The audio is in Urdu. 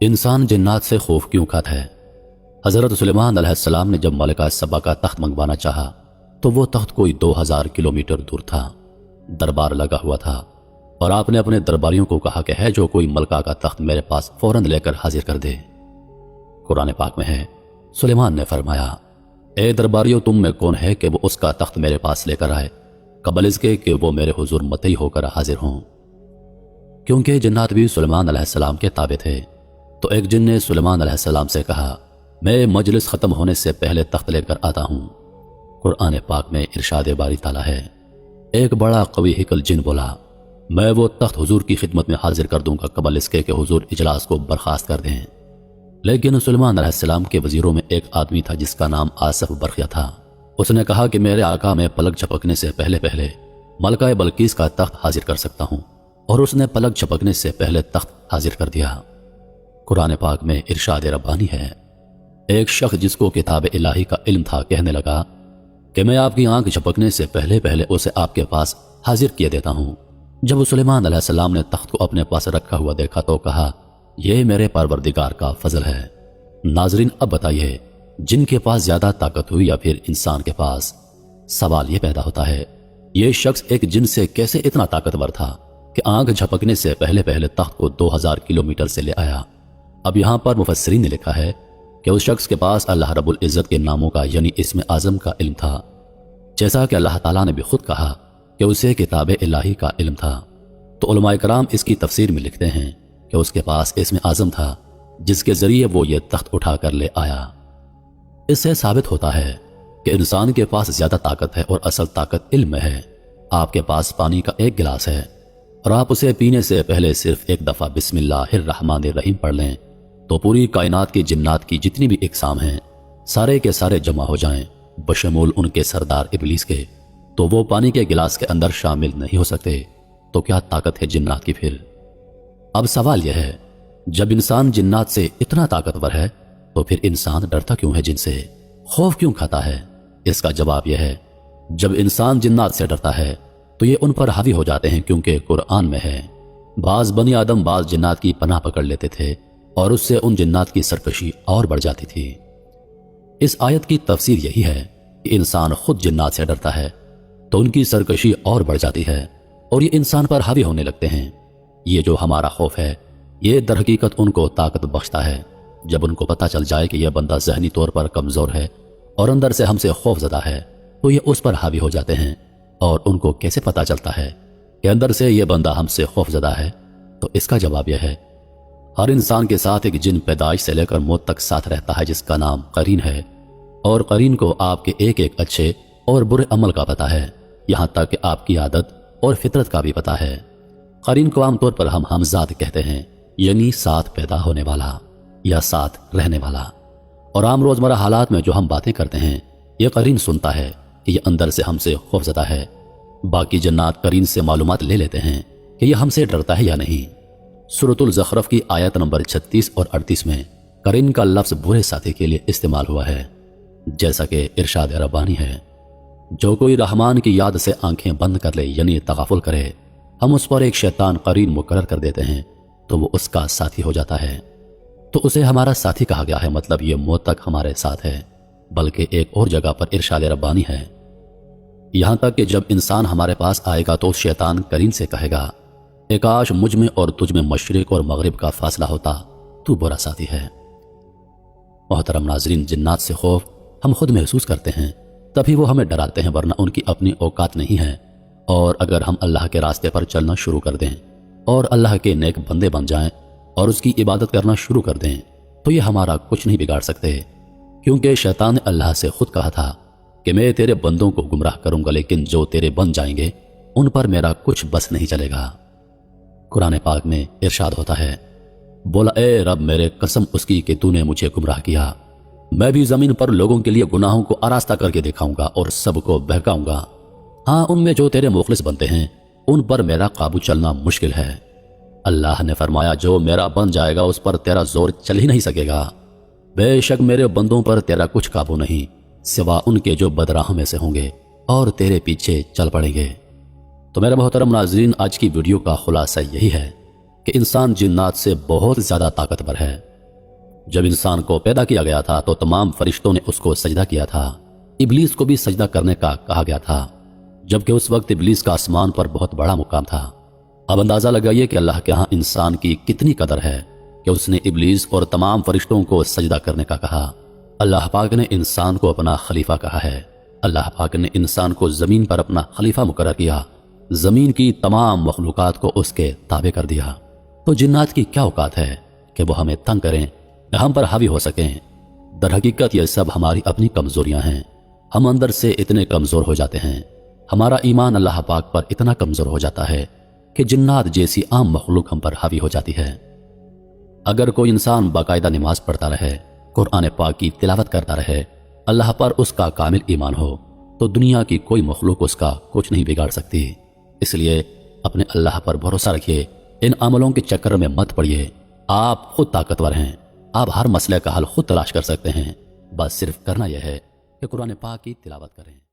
انسان جنات سے خوف کیوں کھاتا ہے؟ حضرت سلیمان علیہ السلام نے جب ملکہ سبا کا تخت منگوانا چاہا تو وہ تخت کوئی 2000 کلومیٹر دور تھا۔ دربار لگا ہوا تھا اور آپ نے اپنے درباریوں کو کہا کہ ہے جو کوئی ملکہ کا تخت میرے پاس فوراً لے کر حاضر کر دے۔ قرآن پاک میں ہے، سلیمان نے فرمایا، اے درباریوں، تم میں کون ہے کہ وہ اس کا تخت میرے پاس لے کر آئے قبل اس کے کہ وہ میرے حضور مطیع ہو کر حاضر ہوں؟ کیونکہ جنات بھی سلیمان علیہ السلام کے تابع تھے، تو ایک جن نے سلیمان علیہ السلام سے کہا، میں مجلس ختم ہونے سے پہلے تخت لے کر آتا ہوں۔ قرآن پاک میں ارشاد باری تعالیٰ ہے، ایک بڑا قوی ہیکل جن بولا، میں وہ تخت حضور کی خدمت میں حاضر کر دوں گا قبل اس کے کہ حضور اجلاس کو برخاست کر دیں۔ لیکن سلیمان علیہ السلام کے وزیروں میں ایک آدمی تھا جس کا نام آصف برقیہ تھا۔ اس نے کہا کہ میرے آقا میں پلک جھپکنے سے پہلے پہلے ملکہ بلقیس کا تخت حاضر کر سکتا ہوں، اور اس نے پلک جھپکنے سے پہلے تخت حاضر کر دیا۔ قرآن پاک میں ارشاد ربانی ہے، ایک شخص جس کو کتاب الہی کا علم تھا کہنے لگا کہ میں آپ کی آنکھ جھپکنے سے پہلے پہلے اسے آپ کے پاس حاضر کیے دیتا ہوں۔ جب سلیمان علیہ السلام نے تخت کو اپنے پاس رکھا ہوا دیکھا تو کہا، یہ میرے پروردگار کا فضل ہے۔ ناظرین، اب بتائیے، جن کے پاس زیادہ طاقت ہوئی یا پھر انسان کے پاس؟ سوال یہ پیدا ہوتا ہے، یہ شخص ایک جن سے کیسے اتنا طاقتور تھا کہ آنکھ جھپکنے سے پہلے پہلے تخت کو 2000 کلومیٹر سے لے آیا؟ اب یہاں پر مفسرین نے لکھا ہے کہ اس شخص کے پاس اللہ رب العزت کے ناموں کا یعنی اسم اعظم کا علم تھا، جیسا کہ اللہ تعالیٰ نے بھی خود کہا کہ اسے کتاب الہی کا علم تھا۔ تو علماء کرام اس کی تفسیر میں لکھتے ہیں کہ اس کے پاس اسم اعظم تھا جس کے ذریعے وہ یہ تخت اٹھا کر لے آیا۔ اس سے ثابت ہوتا ہے کہ انسان کے پاس زیادہ طاقت ہے اور اصل طاقت علم میں ہے۔ آپ کے پاس پانی کا ایک گلاس ہے اور آپ اسے پینے سے پہلے صرف ایک دفعہ بسم اللہ الرحمن الرحیم پڑھ لیں تو پوری کائنات کی جنات کی جتنی بھی اقسام ہیں سارے کے سارے جمع ہو جائیں بشمول ان کے سردار ابلیس کے، تو وہ پانی کے گلاس کے اندر شامل نہیں ہو سکتے۔ تو کیا طاقت ہے جنات کی پھر؟ اب سوال یہ ہے، جب انسان جنات سے اتنا طاقتور ہے تو پھر انسان ڈرتا کیوں ہے؟ جن سے خوف کیوں کھاتا ہے؟ اس کا جواب یہ ہے، جب انسان جنات سے ڈرتا ہے تو یہ ان پر حاوی ہو جاتے ہیں، کیونکہ قرآن میں ہے، بعض بنی آدم بعض جنات کی پناہ پکڑ لیتے تھے اور اس سے ان جنات کی سرکشی اور بڑھ جاتی تھی۔ اس آیت کی تفسیر یہی ہے کہ انسان خود جنات سے ڈرتا ہے تو ان کی سرکشی اور بڑھ جاتی ہے اور یہ انسان پر حاوی ہونے لگتے ہیں۔ یہ جو ہمارا خوف ہے یہ در حقیقت ان کو طاقت بخشتا ہے۔ جب ان کو پتہ چل جائے کہ یہ بندہ ذہنی طور پر کمزور ہے اور اندر سے ہم سے خوف زدہ ہے تو یہ اس پر حاوی ہو جاتے ہیں۔ اور ان کو کیسے پتہ چلتا ہے کہ اندر سے یہ بندہ ہم سے خوف زدہ ہے؟ تو اس کا جواب یہ ہے، ہر انسان کے ساتھ ایک جن پیدائش سے لے کر موت تک ساتھ رہتا ہے جس کا نام قرین ہے، اور قرین کو آپ کے ایک ایک اچھے اور برے عمل کا پتہ ہے، یہاں تک کہ آپ کی عادت اور فطرت کا بھی پتہ ہے۔ قرین کو عام طور پر ہم ہمزاد کہتے ہیں، یعنی ساتھ پیدا ہونے والا یا ساتھ رہنے والا، اور عام روزمرہ حالات میں جو ہم باتیں کرتے ہیں یہ قرین سنتا ہے کہ یہ اندر سے ہم سے خوف زدہ ہے۔ باقی جنات قرین سے معلومات لے لیتے ہیں کہ یہ ہم سے ڈرتا ہے یا نہیں۔ سورۃ الزخرف کی آیت نمبر 36 اور 38 میں قرین کا لفظ برے ساتھی کے لیے استعمال ہوا ہے، جیسا کہ ارشاد ربانی ہے، جو کوئی رحمان کی یاد سے آنکھیں بند کر لے یعنی تغافل کرے، ہم اس پر ایک شیطان قرین مقرر کر دیتے ہیں تو وہ اس کا ساتھی ہو جاتا ہے۔ تو اسے ہمارا ساتھی کہا گیا ہے، مطلب یہ موت تک ہمارے ساتھ ہے۔ بلکہ ایک اور جگہ پر ارشاد ربانی ہے، یہاں تک کہ جب انسان ہمارے پاس آئے گا تو شیطان قرین سے کہے گا، اے کاش مجھ میں اور تجھ میں مشرق اور مغرب کا فاصلہ ہوتا، تو برا ساتھی ہے۔ محترم ناظرین، جنات سے خوف ہم خود محسوس کرتے ہیں تبھی وہ ہمیں ڈراتے ہیں، ورنہ ان کی اپنی اوقات نہیں ہے۔ اور اگر ہم اللہ کے راستے پر چلنا شروع کر دیں اور اللہ کے نیک بندے بن جائیں اور اس کی عبادت کرنا شروع کر دیں تو یہ ہمارا کچھ نہیں بگاڑ سکتے، کیونکہ شیطان نے اللہ سے خود کہا تھا کہ میں تیرے بندوں کو گمراہ کروں گا، لیکن جو تیرے بن جائیں گے ان پر میرا کچھ بس نہیں چلے گا۔ قرآن پاک میں ارشاد ہوتا ہے، بولا اے رب میرے قسم اس کی کہ تو نے مجھے گمراہ کیا، میں بھی زمین پر لوگوں کے لیے گناہوں کو آراستہ کر کے دکھاؤں گا اور سب کو بہکاؤں گا۔ ہاں، ان میں جو تیرے مخلص بنتے ہیں ان پر میرا قابو چلنا مشکل ہے۔ اللہ نے فرمایا، جو میرا بن جائے گا اس پر تیرا زور چل ہی نہیں سکے گا۔ بے شک میرے بندوں پر تیرا کچھ قابو نہیں سوا ان کے جو بدراہوں میں سے ہوں گے اور تیرے پیچھے چل پڑیں گے۔ تو میرے محترم ناظرین، آج کی ویڈیو کا خلاصہ یہی ہے کہ انسان جنات سے بہت زیادہ طاقتور ہے۔ جب انسان کو پیدا کیا گیا تھا تو تمام فرشتوں نے اس کو سجدہ کیا تھا، ابلیس کو بھی سجدہ کرنے کا کہا گیا تھا، جبکہ اس وقت ابلیس کا آسمان پر بہت بڑا مقام تھا۔ اب اندازہ لگائیے کہ اللہ کے ہاں انسان کی کتنی قدر ہے کہ اس نے ابلیس اور تمام فرشتوں کو سجدہ کرنے کا کہا۔ اللہ پاک نے انسان کو اپنا خلیفہ کہا ہے۔ اللہ پاک نے انسان کو زمین پر اپنا خلیفہ مقرر کیا، زمین کی تمام مخلوقات کو اس کے تابع کر دیا۔ تو جنات کی کیا اوقات ہے کہ وہ ہمیں تنگ کریں، ہم پر حاوی ہو سکیں؟ در حقیقت یہ سب ہماری اپنی کمزوریاں ہیں۔ ہم اندر سے اتنے کمزور ہو جاتے ہیں، ہمارا ایمان اللہ پاک پر اتنا کمزور ہو جاتا ہے کہ جنات جیسی عام مخلوق ہم پر حاوی ہو جاتی ہے۔ اگر کوئی انسان باقاعدہ نماز پڑھتا رہے، قرآن پاک کی تلاوت کرتا رہے، اللہ پر اس کا کامل ایمان ہو، تو دنیا کی کوئی مخلوق اس کا کچھ نہیں بگاڑ سکتی۔ اس لیے اپنے اللہ پر بھروسہ رکھیے، ان عملوں کے چکر میں مت پڑیے۔ آپ خود طاقتور ہیں، آپ ہر مسئلے کا حل خود تلاش کر سکتے ہیں، بس صرف کرنا یہ ہے کہ قرآن پاک کی تلاوت کریں۔